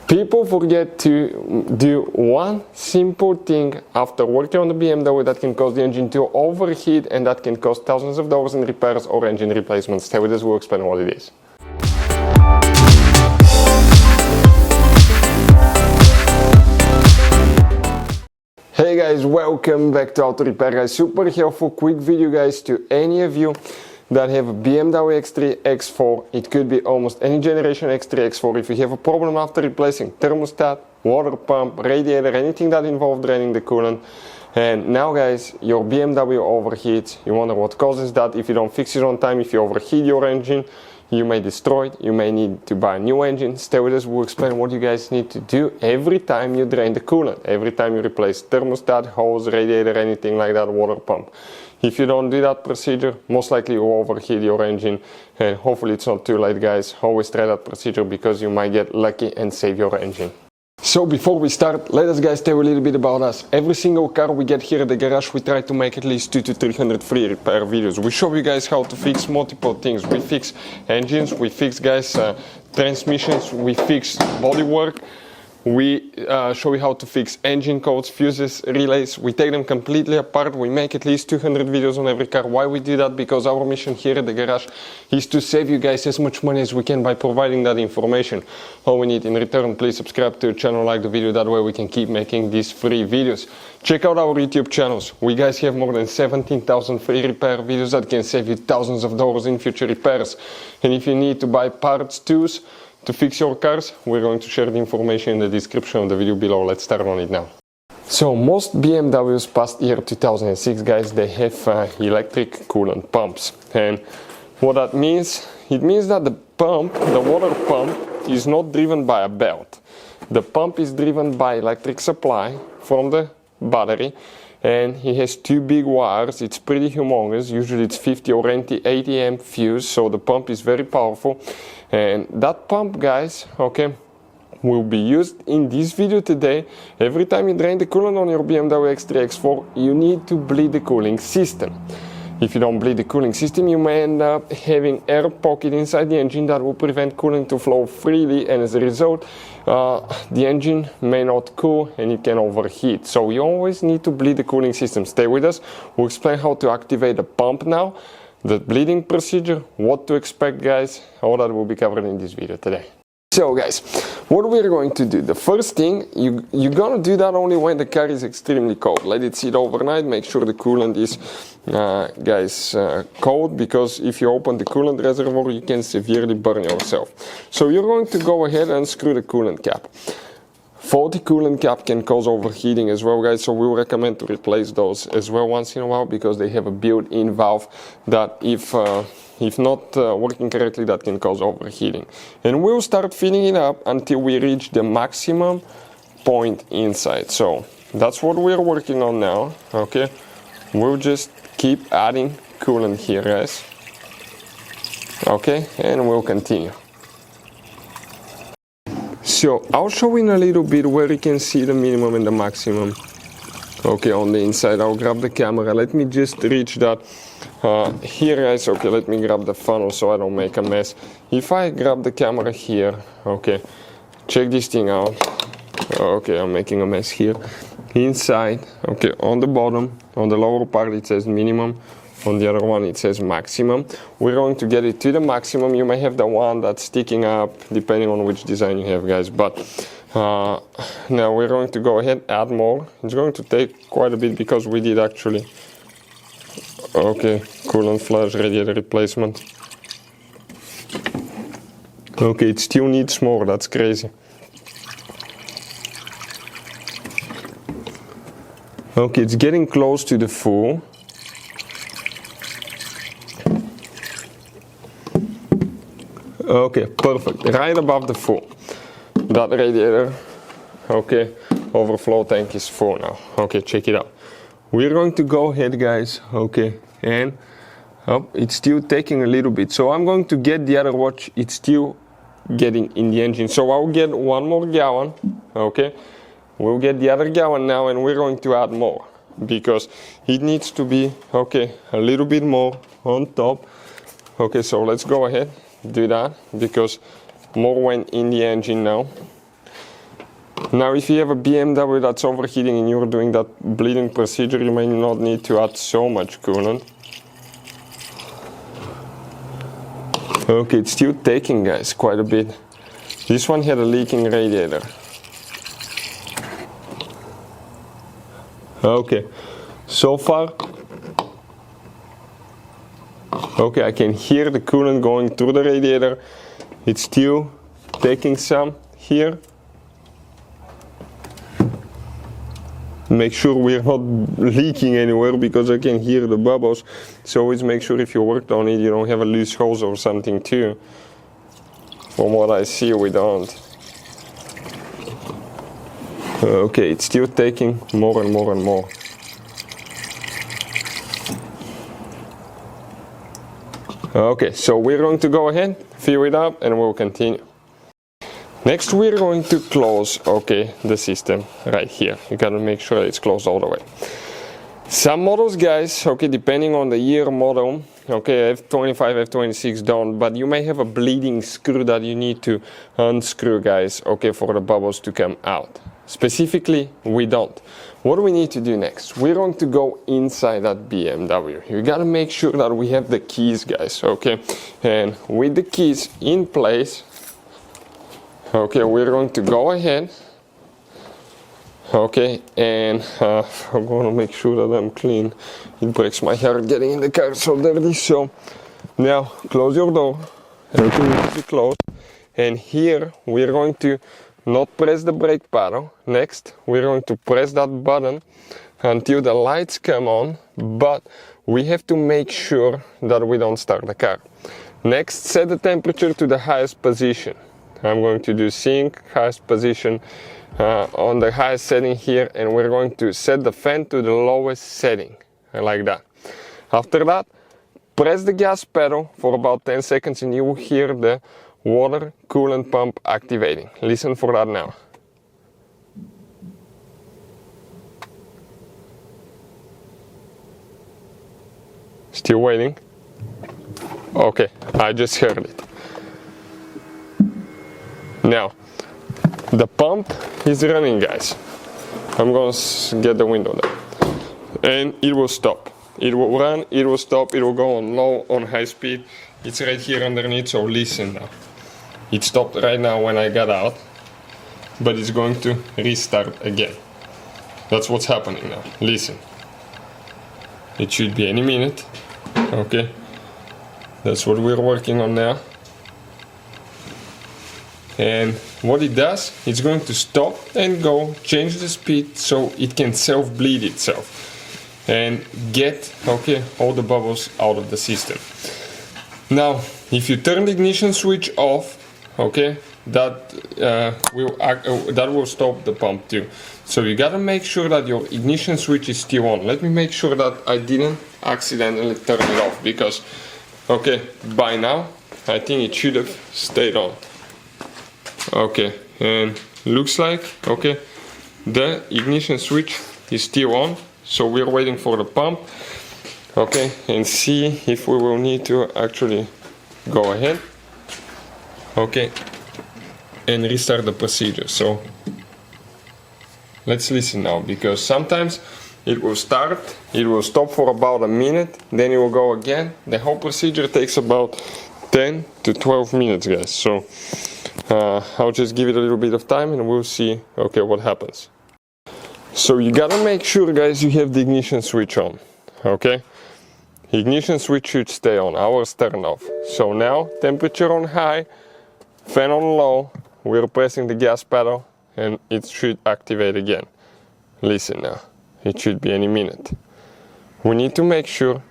People forget to do one simple thing after working on the BMW that can cause the engine to overheat, and that can cost thousands of dollars in repairs or engine replacements. Stay with us, we'll explain what it is. Hey guys, welcome back to Auto Repair guys. Super helpful quick video guys to any of you that have a BMW X3 X4. It could be almost any generation X3 X4. If you have a problem after replacing thermostat, water pump, radiator, anything that involved draining the coolant, and now guys, your BMW overheats, you wonder what causes that. If you don't fix it on time, if you overheat your engine, you may destroy it, you may need to buy a new engine. Stay with us, we'll explain what you guys need to do every time you drain the coolant, every time you replace thermostat, hose, radiator, anything like that, water pump. If you don't do that procedure, most likely you will overheat your engine, and hopefully it's not too late guys. Always try that procedure because you might get lucky and save your engine. So before we start, let us guys tell a little bit about us. Every single car we get here at the garage, we try to make at least 200 to 300 free repair videos. We show you guys how to fix multiple things. We fix engines, we fix guys transmissions, we fix bodywork. We show you how to fix engine codes, fuses, relays. We take them completely apart. We make at least 200 videos on every car. Why we do that? Because our mission here at the garage is to save you guys as much money as we can by providing that information. All we need in return, please subscribe to the channel, like the video, that way we can keep making these free videos. Check out our YouTube channels. We guys have more than 17,000 free repair videos that can save you thousands of dollars in future repairs. And if you need to buy parts, tools, to fix your cars, we're going to share the information in the description of the video below. Let's start on it now. So most BMWs past year 2006 guys, they have electric coolant pumps, and what that means, it means that the pump, the water pump, is not driven by a belt. The pump is driven by electric supply from the battery, and it has two big wires. It's pretty humongous, usually it's 50 or 80 amp fuse, so the pump is very powerful. And that pump guys, okay, will be used in this video today. Every time you drain the coolant on your BMW X3 X4, you need to bleed the cooling system. If you don't bleed the cooling system, you may end up having air pocket inside the engine that will prevent cooling to flow freely, and as a result, the engine may not cool and it can overheat. So you always need to bleed the cooling system. Stay with us, we'll explain how to activate the pump now, the bleeding procedure, what to expect guys, all that will be covered in this video today. So guys, what we're going to do, the first thing, you're gonna do that only when the car is extremely cold. Let it sit overnight, make sure the coolant is cold, because if you open the coolant reservoir you can severely burn yourself. So you're going to go ahead and unscrew the coolant cap. Faulty coolant cap can cause overheating as well guys, so we recommend to replace those as well once in a while, because they have a built-in valve that if not working correctly, that can cause overheating. And we'll start filling it up until we reach the maximum point inside. So that's what we're working on now, okay? We'll just keep adding coolant here guys, okay? And we'll continue. So I'll show in a little bit where you can see the minimum and the maximum. Okay, on the inside, I'll grab the camera. Let me just reach that here guys. Okay, let me grab the funnel so I don't make a mess. If I grab the camera here, okay, check this thing out. Okay, I'm making a mess here. Inside, okay, on the bottom, on the lower part it says minimum. On the other one it says maximum. We're going to get it to the maximum. You may have the one that's sticking up depending on which design you have guys, but now we're going to go ahead, add more. It's going to take quite a bit because we did actually, okay, coolant flush, radiator replacement. Okay, it still needs more, that's crazy. Okay, it's getting close to the full. Okay, perfect, right above the full. That radiator, okay, overflow tank is full now. Okay, check it out. We're going to go ahead guys, okay, and it's still taking a little bit. So I'm going to get the other watch, it's still getting in the engine. So I'll get one more gallon, okay. We'll get the other gallon now, and we're going to add more because it needs to be, okay, a little bit more on top. Okay, so let's go ahead, do that, because more went in the engine now. Now if you have a BMW that's overheating and you're doing that bleeding procedure, you may not need to add so much coolant. Okay, it's still taking, guys, quite a bit. This one had a leaking radiator. Okay, so far, okay, I can hear the coolant going through the radiator. It's still taking some here. Make sure we're not leaking anywhere because I can hear the bubbles. So always make sure if you worked on it, you don't have a loose hose or something too. From what I see, we don't. Okay, it's still taking more and more and more. Okay, so we're going to go ahead, fill it up, and we'll continue. Next we're going to close, okay, the system right here. You gotta make sure it's closed all the way. Some models, guys, okay, depending on the year model, okay, F25, F26 don't, but you may have a bleeding screw that you need to unscrew, guys, okay, for the bubbles to come out. Specifically, we don't. What do we need to do next? We're going to go inside that BMW. You gotta make sure that we have the keys, guys, okay? And with the keys in place, okay, we're going to go ahead, okay, and I'm going to make sure that I'm clean. It breaks my heart getting in the car so dirty. So now close your door, everything needs to be closed, and here we're going to not press the brake pedal. Next we're going to press that button until the lights come on, but we have to make sure that we don't start the car. Next, set the temperature to the highest position. I'm going to do sync, highest position on the highest setting here, and we're going to set the fan to the lowest setting, like that. After that, press the gas pedal for about 10 seconds and you will hear the water coolant pump activating. Listen for that now. Still waiting? Okay, I just heard it. Now, the pump is running, guys. I'm gonna get the window down. And it will stop. It will run, it will stop, it will go on low, on high speed. It's right here underneath, so listen now. It stopped right now when I got out, but it's going to restart again. That's what's happening now. Listen. It should be any minute. Okay. That's what we're working on now. And what it does, it's going to stop and go, change the speed so it can self-bleed itself and get, okay, all the bubbles out of the system. Now, if you turn the ignition switch off, okay, that will stop the pump too. So you gotta make sure that your ignition switch is still on. Let me make sure that I didn't accidentally turn it off because, okay, by now I think it should have stayed on. Okay, and looks like, okay, the ignition switch is still on, so we're waiting for the pump, okay, and see if we will need to actually go ahead, okay, and restart the procedure. So let's listen now, because sometimes it will start, it will stop for about a minute, then it will go again. The whole procedure takes about 10 to 12 minutes, guys. So I'll just give it a little bit of time and we'll see, okay, what happens. So you gotta make sure, guys, you have the ignition switch on, okay? Ignition switch should stay on, ours turned off. So now, temperature on high, fan on low, we're pressing the gas pedal and it should activate again. Listen now, it should be any minute. We need to make sure.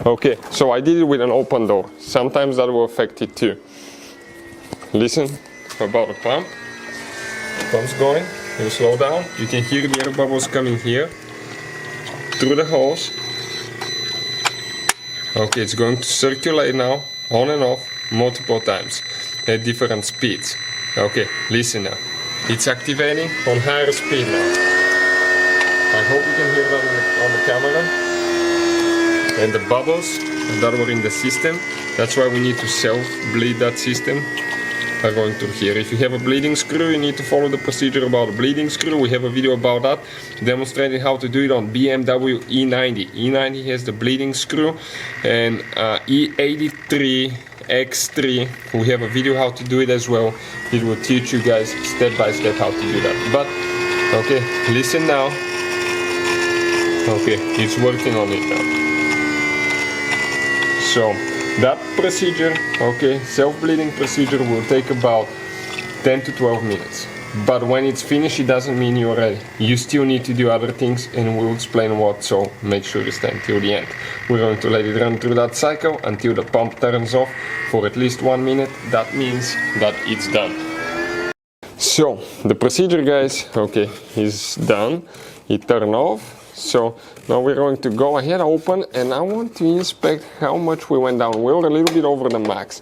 Okay, so I did it with an open door. Sometimes that will affect it too. Listen about the pump. Pump's going, it will slow down. You can hear the air bubbles coming here through the hose. Okay, it's going to circulate now, on and off, multiple times at different speeds. Okay, listen now. It's activating on higher speed now. I hope you can hear that on the camera. And the bubbles that were in the system, that's why we need to self-bleed that system. are going through here. If you have a bleeding screw, you need to follow the procedure about a bleeding screw. We have a video about that, demonstrating how to do it on BMW E90. E90 has the bleeding screw, and E83 X3, we have a video how to do it as well. It will teach you guys step by step how to do that. But okay, listen now. Okay, it's working on it now. So that procedure, okay, self-bleeding procedure will take about 10 to 12 minutes. But when it's finished, it doesn't mean you're ready. You still need to do other things, and we'll explain what, so make sure you stay until the end. We're going to let it run through that cycle until the pump turns off for at least 1 minute. That means that it's done. So the procedure, guys, okay, is done. It turned off. So now we're going to go ahead, open, and I want to inspect how much we went down. We're a little bit over the max.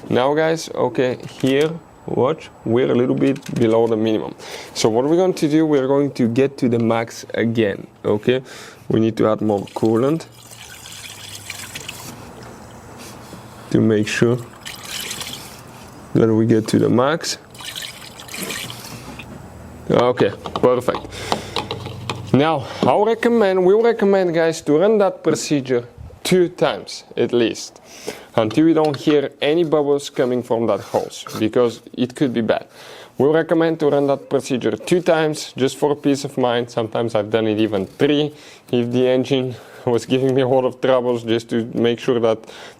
Now, guys, okay, here, watch, we're a little bit below the minimum. So what we're going to do, we're going to get to the max again, okay? We need to add more coolant to make sure that we get to the max. Okay, perfect. Now, we'll recommend, guys, to run that procedure 2 times at least, until you don't hear any bubbles coming from that hose, because it could be bad. We'll recommend to run that procedure 2 times, just for peace of mind. Sometimes I've done it even 3, if the engine was giving me a lot of troubles, just to make sure that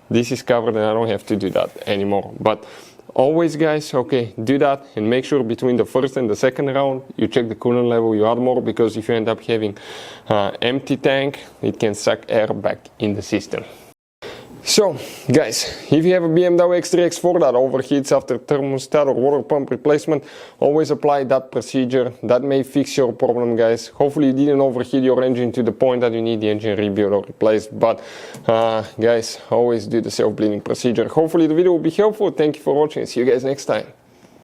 this is covered and I don't have to do that anymore. But always, guys, okay, do that, and make sure between the first and the second round you check the coolant level, you add more, because if you end up having empty tank, it can suck air back in the system. So, guys, if you have a BMW X3 X4 that overheats after thermostat or water pump replacement, always apply that procedure. That may fix your problem, guys. Hopefully you didn't overheat your engine to the point that you need the engine rebuilt or replaced. But, guys, always do the self-bleeding procedure. Hopefully the video will be helpful. Thank you for watching. See you guys next time.